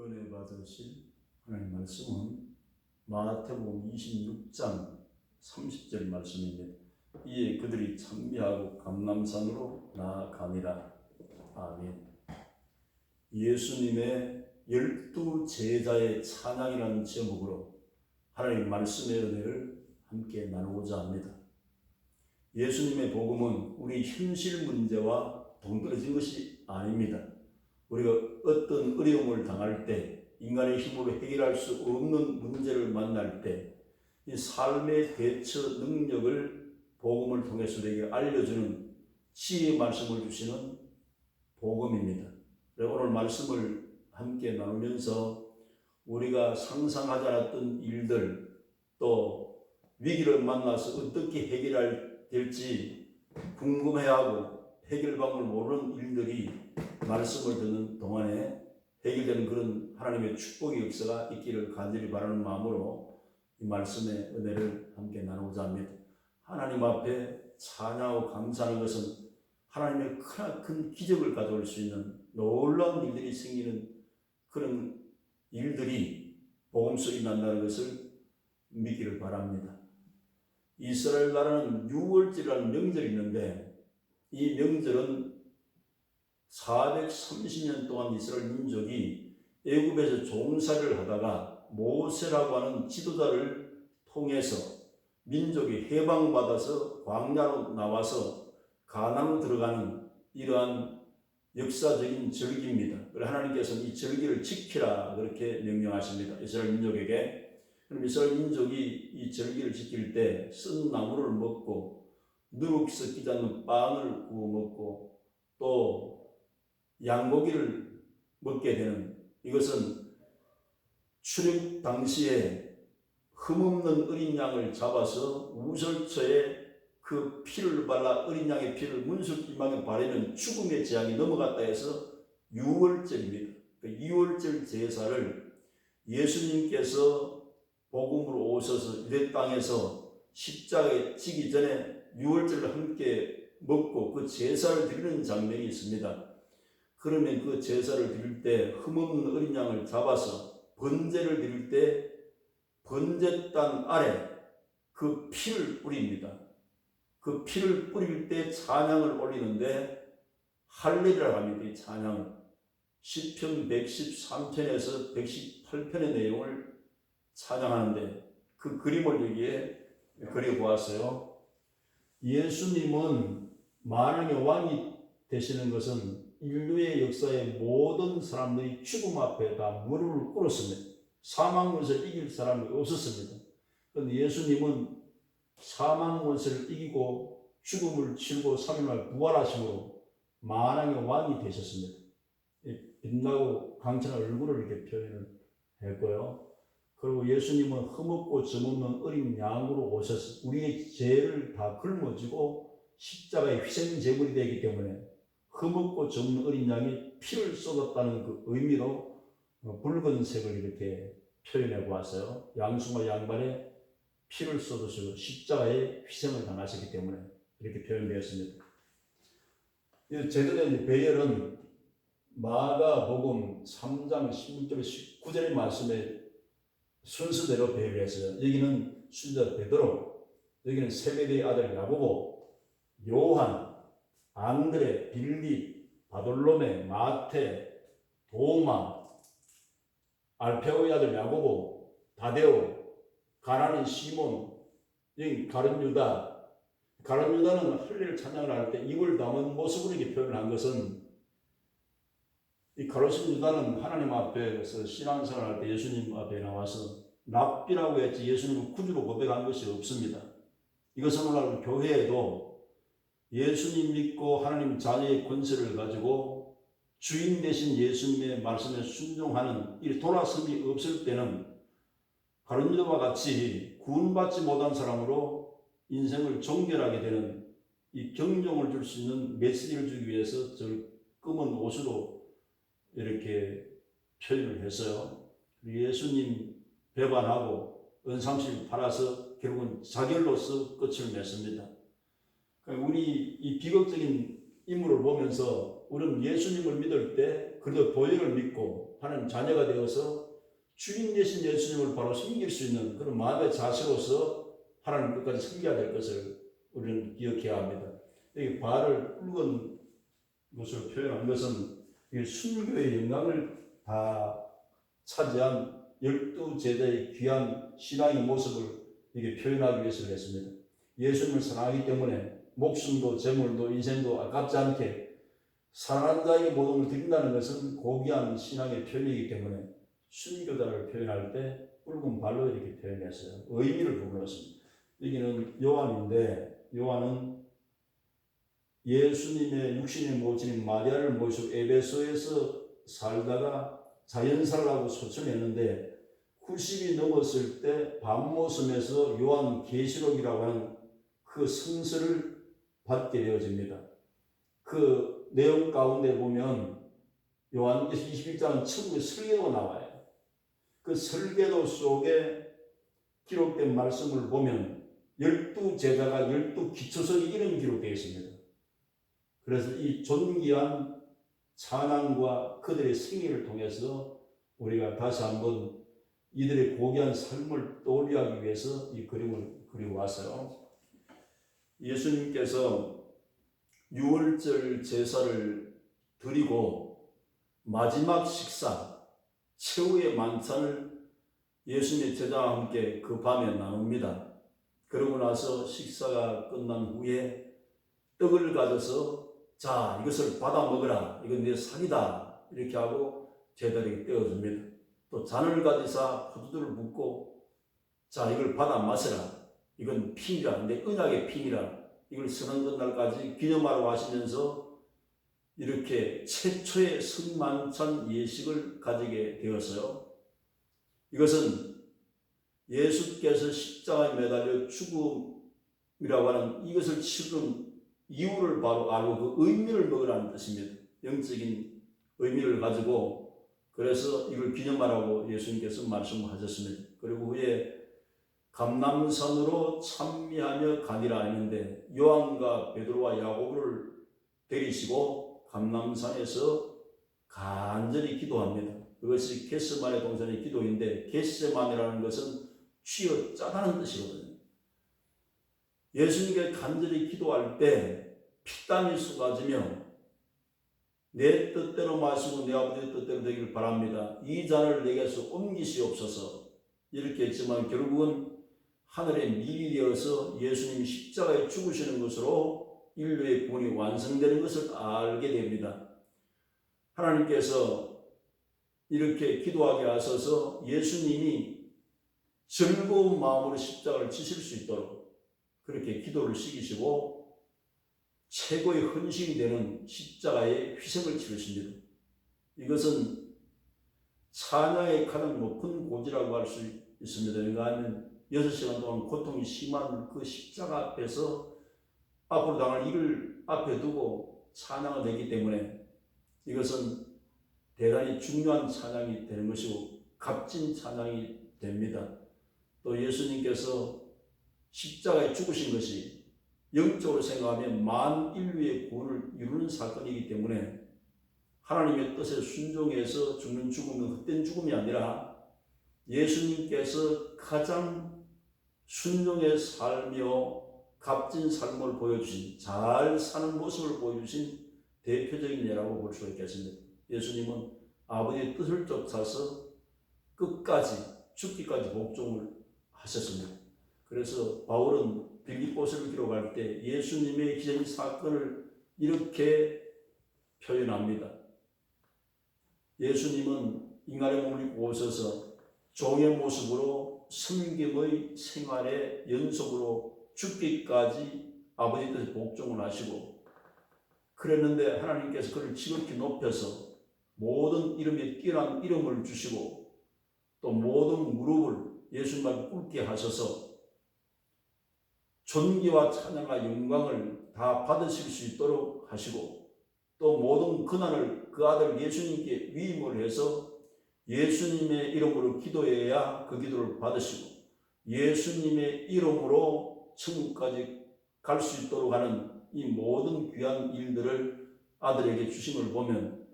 은혜 받으실 하나님 말씀은 마태복음 26장 30절 말씀입니다. 이에 그들이 찬미하고 감람산으로 나아가니라. 아멘. 예수님의 12 제자의 찬양이라는 제목으로 하나님 말씀의 은혜를 함께 나누고자 합니다. 예수님의 복음은 우리 현실 문제와 동떨어진 것이 아닙니다. 우리가 어떤 어려움을 당할 때, 인간의 힘으로 해결할 수 없는 문제를 만날 때 이 삶의 대처 능력을 복음을 통해서 우리에게 알려주는 지혜의 말씀을 주시는 복음입니다. 오늘 말씀을 함께 나누면서 우리가 상상하지 않았던 일들, 또 위기를 만나서 어떻게 해결해야 될지 궁금해하고 해결 방법을 모르는 일들이 말씀을 듣는 동안에 해결되는 그런 하나님의 축복의 역사가 있기를 간절히 바라는 마음으로 이 말씀의 은혜를 함께 나누고자 합니다. 하나님 앞에 찬양하고 감사하는 것은 하나님의 크나큰 기적을 가져올 수 있는 놀라운 일들이 생기는 그런 일들이 복음 속에 난다는 것을 믿기를 바랍니다. 이스라엘 나라는 유월절이라는 명절이 있는데 이 명절은 430년 동안 이스라엘 민족이 애굽에서 종살이를 하다가 모세라고 하는 지도자를 통해서 민족이 해방받아서 광야로 나와서 가나안으로 들어가는 이러한 역사적인 절기입니다. 그래서 하나님께서는 이 절기를 지키라 그렇게 명령하십니다. 이스라엘 민족에게. 그럼 이스라엘 민족이 이 절기를 지킬 때 쓴 나무를 먹고 누룩 섞이지 않는 빵을 구워 먹고 또 양고기를 먹게 되는, 이것은 출애굽 당시에 흠없는 어린 양을 잡아서 우설초에 그 피를 발라 어린 양의 피를 문수기망에 바르면 죽음의 재앙이 넘어갔다 해서 유월절입니다. 그 유월절 제사를 예수님께서 복음으로 오셔서 유대 땅에서 십자가에 지기 전에 유월절을 함께 먹고 그 제사를 드리는 장면이 있습니다. 그러면 그 제사를 드릴 때 흠없는 어린 양을 잡아서 번제를 드릴 때 번제단 아래 그 피를 뿌립니다. 그 피를 뿌릴 때 찬양을 올리는데 할렐이라고 합니다. 이 찬양을 시편 113편에서 118편의 내용을 찬양하는데 그 그림을 여기에 그려보았어요. 예수님은 만왕의 왕이 되시는 것은 인류의 역사의 모든 사람들이 죽음 앞에 다 무릎을 꿇었습니다. 사망 권세를 이길 사람이 없었습니다. 그런데 예수님은 사망 권세를 이기고 죽음을 치르고 3일날 부활하심으로 만왕의 왕이 되셨습니다. 빛나고 강천한 얼굴을 이렇게 표현을 했고요. 그리고 예수님은 흠없고 점없는 어린 양으로 오셔서 우리의 죄를 다 짊어지고 십자가의 희생 제물이 되기 때문에 흠없고 점없는 어린 양이 피를 쏟았다는 그 의미로 붉은색을 이렇게 표현해 보았어요. 양수와 양반에 피를 쏟으시고 십자가에 희생을 당하셨기 때문에 이렇게 표현되었습니다. 제대로 배열은 마가복음 3장 16절 19절의 말씀에 순서대로 배열했어요. 여기는 순자 베드로, 여기는 세베대의 아들 야고보, 요한, 안드레, 빌립, 바돌로메, 마태, 도마, 알페오의 아들 야고보, 다데오, 가나니 시몬, 여기 가룟 유다. 가룟 유다는 할례를 찬양을 할 때 입을 담은 모습으로 이렇게 표현한 것은, 이 가룟 유다는 하나님 앞에서 신앙생활을 할 때 예수님 앞에 나와서 랍비라고 했지 예수님을 구주로 고백한 것이 없습니다. 이것은 오늘 교회에도 예수님 믿고 하나님 자녀의 권세를 가지고 주인 되신 예수님의 말씀에 순종하는 이 돌아섬이 없을 때는 가룟 유다와 같이 구원받지 못한 사람으로 인생을 종결하게 되는, 이 경종을 줄 수 있는 메시지를 주기 위해서 저 검은 옷으로 이렇게 표현을 했어요. 예수님 배반하고 은삼실 팔아서 결국은 자결로서 끝을 맺습니다. 우리 이 비극적인 인물을 보면서 우리는 예수님을 믿을 때 그래도 보혈을 믿고 하는 자녀가 되어서 주인 되신 예수님을 바로 섬길 수 있는 그런 마음의 자세로서 하나님 끝까지 섬겨야 될 것을 우리는 기억해야 합니다. 여기 발을 굵은 것으로 표현한 것은 순교의 영광을 다 차지한 12제자의 귀한 신앙의 모습을 이게 표현하기 위해서 했습니다. 예수님을 사랑하기 때문에 목숨도 재물도 인생도 아깝지 않게 사랑하는 자에게 모든 걸 드린다는 것은 고귀한 신앙의 표현이기 때문에 순교자를 표현할 때 굵은 발로 이렇게 표현했어요. 의미를 부르었습니다. 여기는 요한인데 요한은 예수님의 육신의 모친인 마리아를 모시고 에베소에서 살다가 자연사를 하고 소천했는데 90이 넘었을 때 밤모섬에서 요한 계시록이라고 하는 그 성서를 받게 되어집니다. 그 내용 가운데 보면 요한계시록 21장은 천국의 설계도가 나와요. 그 설계도 속에 기록된 말씀을 보면 12제자가 12기초석이 이런 기록되어 있습니다. 그래서 이 존귀한 찬양과 그들의 생애를 통해서 우리가 다시 한번 이들의 고귀한 삶을 떠올려 하기 위해서 이 그림을 그리고 왔어요. 예수님께서 유월절 제사를 드리고 마지막 식사, 최후의 만찬을 예수님의 제자와 함께 그 밤에 나눕니다. 그러고 나서 식사가 끝난 후에 떡을 가져서 자, 이것을 받아 먹으라. 이건 내 살이다. 이렇게 하고 제자들에게 떼어줍니다. 또 잔을 가지사 포도주를 붓고 자, 이걸 받아 마시라. 이건 피니라. 내 언약의 피니라. 이걸 서는 그날까지 기념하라고 하시면서 이렇게 최초의 성만찬 예식을 가지게 되었어요. 이것은 예수께서 십자가에 매달려 죽음이라고 하는 이것을 치른 이유를 바로 알고 그 의미를 먹으라는 뜻입니다. 영적인 의미를 가지고 그래서 이걸 기념하라고 예수님께서 말씀하셨습니다. 그리고 후에 감람산으로 찬미하며 가니라 했는데 요한과 베드로와 야고보를 데리시고 감람산에서 간절히 기도합니다. 그것이 겟세마네 동산의 기도인데 겟세마네라는 것은 쥐어 짜다는 뜻이거든요. 예수님께 간절히 기도할 때 피땀이 쏟아지며 내 뜻대로 마시고 내 아버지의 뜻대로 되기를 바랍니다. 이 잔을 내게서 옮기시옵소서. 이렇게 했지만 결국은 하늘의 밀이 되어서 예수님이 십자가에 죽으시는 것으로 인류의 구원이 완성되는 것을 알게 됩니다. 하나님께서 이렇게 기도하게 하셔서 예수님이 즐거운 마음으로 십자가를 지실 수 있도록 그렇게 기도를 시키시고 최고의 헌신이 되는 십자가의 희생을 치르십니다. 이것은 찬양의 가장 높은 고지라고 할 수 있습니다. 왜냐하면 6시간 동안 고통이 심한 그 십자가 앞에서 앞으로 당할 일을 앞에 두고 찬양을 내기 때문에 이것은 대단히 중요한 찬양이 되는 것이고 값진 찬양이 됩니다. 또 예수님께서 십자가에 죽으신 것이 영적으로 생각하면 만 인류의 구원을 이루는 사건이기 때문에 하나님의 뜻에 순종해서 죽는 죽음은 헛된 죽음이 아니라 예수님께서 가장 순종의 살며 값진 삶을 보여주신 잘 사는 모습을 보여주신 대표적인 예라고 볼 수가 있겠습니다. 예수님은 아버지의 뜻을 쫓아서 끝까지 죽기까지 복종을 하셨습니다. 그래서 바울은 빌립보서를 기록할 때 예수님의 희생 사건을 이렇게 표현합니다. 예수님은 인간의 몸을 입고 오셔서 종의 모습으로 섬김의 생활의 연속으로 죽기까지 아버지 뜻에 복종을 하시고 그랬는데 하나님께서 그를 지극히 높여서 모든 이름에 뛰어난 이름을 주시고 또 모든 무릎을 예수님 앞에 꿇게 하셔서 존귀와 찬양과 영광을 다 받으실 수 있도록 하시고 또 모든 고난을 그 아들 예수님께 위임을 해서 예수님의 이름으로 기도해야 그 기도를 받으시고 예수님의 이름으로 천국까지 갈 수 있도록 하는 이 모든 귀한 일들을 아들에게 주심을 보면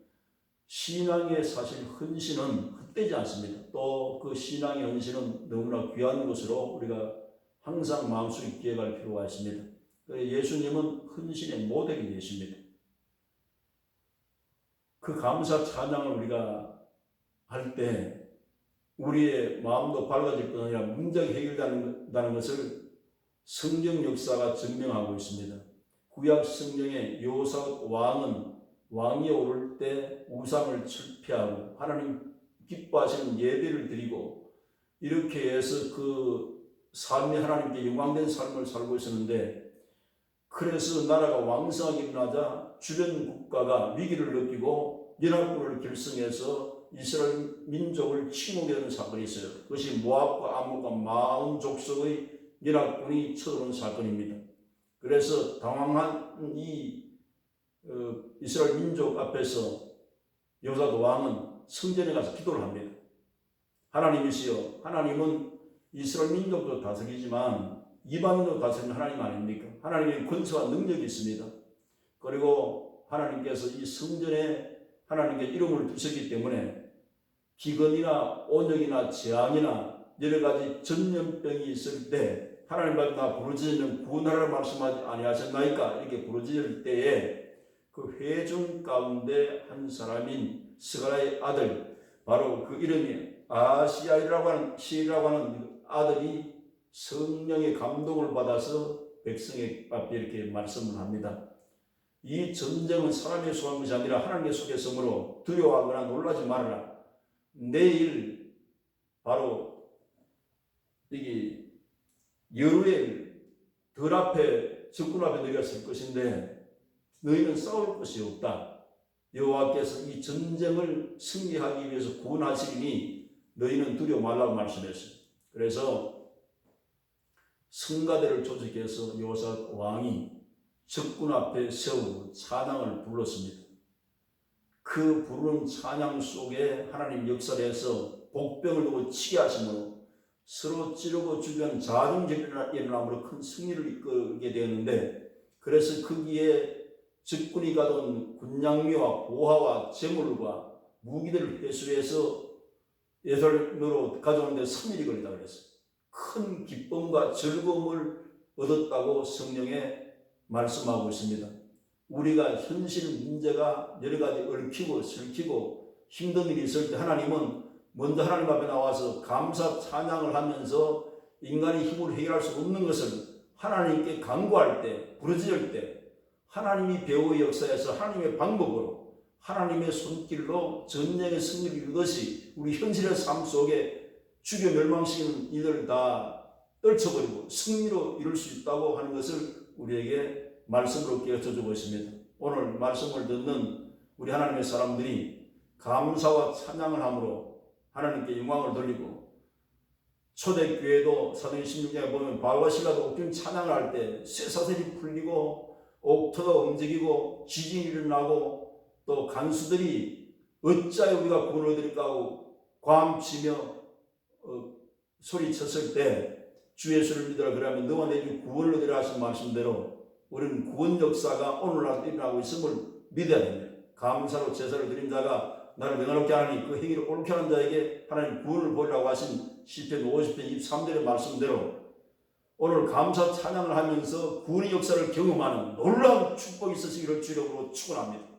신앙의 사실 헌신은 헛되지 않습니다. 또 그 신앙의 헌신은 너무나 귀한 것으로 우리가 항상 마음속에 기억할 필요가 있습니다. 예수님은 헌신의 모델이 되십니다. 그 감사 찬양을 우리가 할 때 우리의 마음도 밝아질 뿐 아니라 문제가 해결된다는 것을 성경 역사가 증명하고 있습니다. 구약 성경의 요사밧 왕이 오를 때 우상을 철폐하고 하나님 기뻐하시는 예배를 드리고 이렇게 해서 그 삶이 하나님께 영광된 삶을 살고 있었는데, 그래서 나라가 왕성하게 일어나자 주변 국가가 위기를 느끼고 연합군을 결성해서 이스라엘 민족을 침공하는 사건이 있어요. 그것이 모압과 암몬과 마온 족속의 연합군이 쳐들어온 사건입니다. 그래서 당황한 이 이스라엘 민족 앞에서 요사밧 왕은 성전에 가서 기도를 합니다. 하나님이시여, 하나님은 이스라엘 민족도 다스리지만 이방인도 다스리는 하나님 아닙니까? 하나님의 권세와 능력이 있습니다. 그리고 하나님께서 이 성전에 하나님께 이름을 두셨기 때문에 기근이나 온역이나 재앙이나 여러 가지 전염병이 있을 때 하나님 앞에 나 부르짖으면 구원하라 말씀하지 아니하셨나이까? 이렇게 부르짖을 때에 그 회중 가운데 한 사람인 스가랴의 아들, 바로 그 이름이 아시아이라고 하는 아들이 성령의 감동을 받아서 백성의 앞에 이렇게 말씀을 합니다. 이 전쟁은 사람의 속한 것이 아니라 하나님의 속했으므로 두려워하거나 놀라지 말아라. 내일 바로 이게 여루엘 들 앞에 적군 앞에 너희가 설 것인데 너희는 싸울 것이 없다. 여호와께서 이 전쟁을 승리하기 위해서 구원하시리니 너희는 두려워 말라고 말씀했어요. 그래서 성가대를 조직해서 요사밧 왕이 적군 앞에 세우고 찬양을 불렀습니다. 그 부르는 찬양 속에 하나님 역사를 해서 복병을 두고 치게 하심으로 서로 찌르고 죽이는 자중질이 일어남으로 큰 승리를 이끌게 되었는데, 그래서 거기에 적군이 가져온 군량미와 보화와 재물과 무기들을 회수해서 예루살렘으로 가져오는데 3일이 걸리다고 그랬어요. 큰 기쁨과 즐거움을 얻었다고 성령에 말씀하고 있습니다. 우리가 현실 문제가 여러 가지 얽히고 설키고 힘든 일이 있을 때 하나님은 먼저 하나님 앞에 나와서 감사 찬양을 하면서 인간의 힘으로 해결할 수 없는 것을 하나님께 간구할 때, 부르짖을 때 하나님이 배후의 역사에서 하나님의 방법으로 하나님의 손길로 전쟁의 승리를 이루듯이 우리 현실의 삶 속에 죽여 멸망시키는 이들을 다 떨쳐버리고 승리로 이룰 수 있다고 하는 것을 우리에게 말씀으로 깨우쳐주고 있습니다. 오늘 말씀을 듣는 우리 하나님의 사람들이 감사와 찬양을 함으로 하나님께 영광을 돌리고, 초대교회도 사도행 16장에 보면 바울과 실라도 옥중 찬양을 할 때 쇠사슬이 풀리고 옥토가 움직이고 지진이 일어나고 또 간수들이 어찌하여 우리가 구원을 얻을까 하고 고함치며 소리쳤을 때 주 예수를 믿으라 그러면 너와 내 주 구원을 얻으라 하신 말씀대로 우리는 구원 역사가 오늘날 일어나고 있음을 믿어야 됩니다. 감사로 제사를 드린 자가 나를 명예롭게 하니 그 행위를 옳게 하는 자에게 하나님 구원을 보이라고 하신 시편 50편 23절의 말씀대로 오늘 감사 찬양을 하면서 구원의 역사를 경험하는 놀라운 축복이 있으시기를 주력으로 축원합니다.